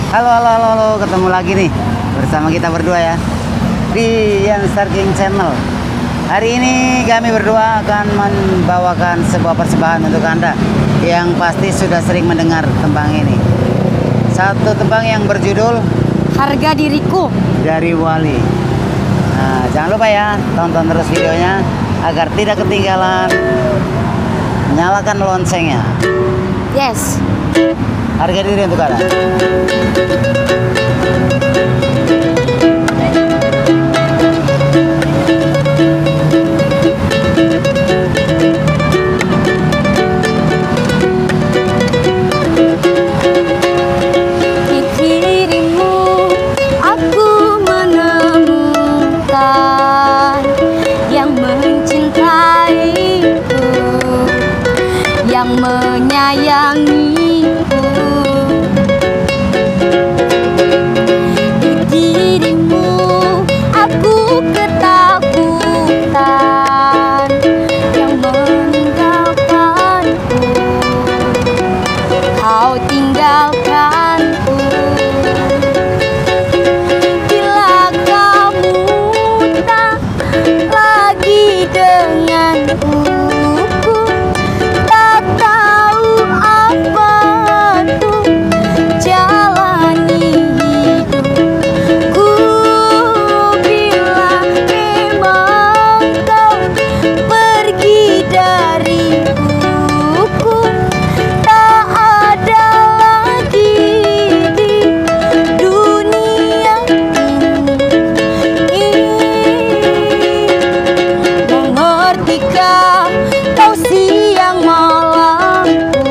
Halo, halo, halo, halo, ketemu lagi nih bersama kita berdua ya di Ian Star King Channel. Hari ini kami berdua akan membawakan sebuah persembahan untuk Anda yang pasti sudah sering mendengar tembang ini. Satu tembang yang berjudul Harga Diriku dari Wali. Nah, jangan lupa ya, tonton terus videonya agar tidak ketinggalan. Nyalakan loncengnya. Yes. Harga diri untuk Anda. Di dirimu aku menemukan yang mencintaiku, yang menyayangiku. Di dirimu aku ketakutan yang meninggalkanku. Kau tinggalkanku bila kamu tak lagi denganku. Ku tak tahu apa tuh jalani hidupku bila memang kau pergi dariku. Ku tak ada lagi di dunia ini. Mengertikah kau siang malamku,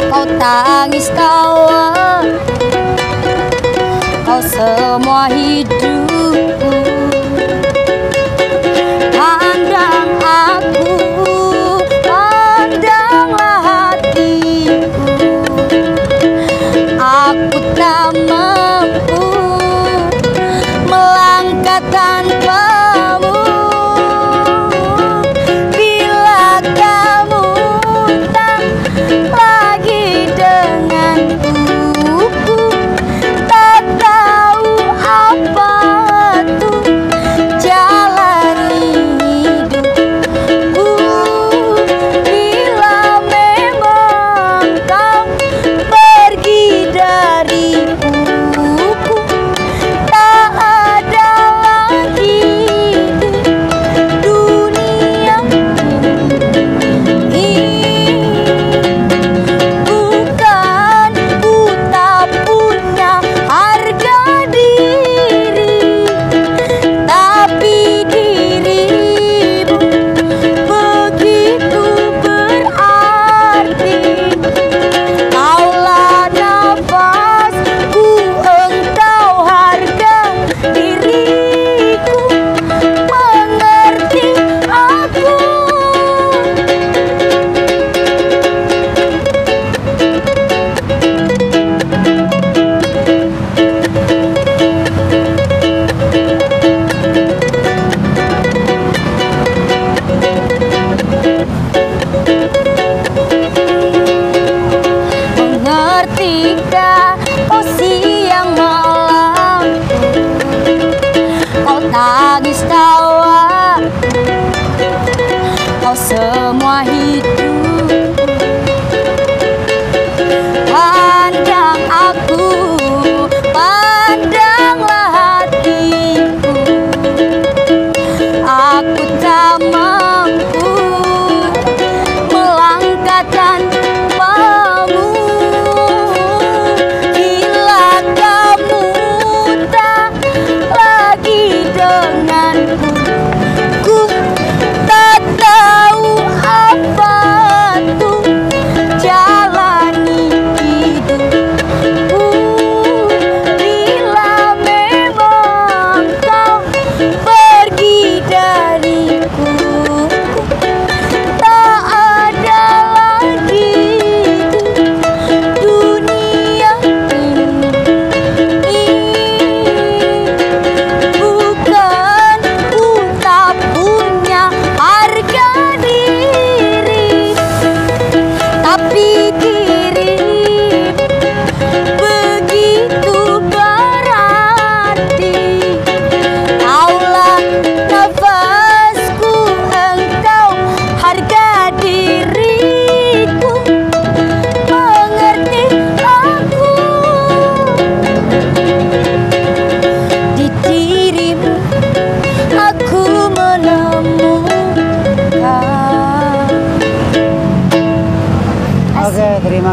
kau tangis tawa, kau semua hidupku. Pandang aku, pandanglah hatiku. Aku tak mampu melangkah tanpamu. Bila kamu tak lagi denganku, ku tak tahu apa tuh jalani hidupku. Bila memang kau pergi dariku, ku tak ada lagi di dunia ini. Bukan ku tak punya harga diri, tapi dirimu begitu berarti. Kaulah nafasku, engkau harga diriku. Mengerti aku. Mengertikah kau siang malam, kau tangis tawa, kau semua hidup. Pandang aku, pandanglah hatiku. Aku tak mampu melangkah tanpamu. Bila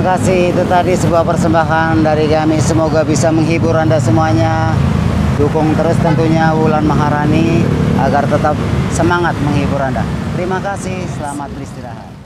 kasih, itu tadi sebuah persembahan dari kami. Semoga bisa menghibur Anda semuanya. Dukung terus tentunya Wulan Maharani agar tetap semangat menghibur Anda. Terima kasih, selamat beristirahat.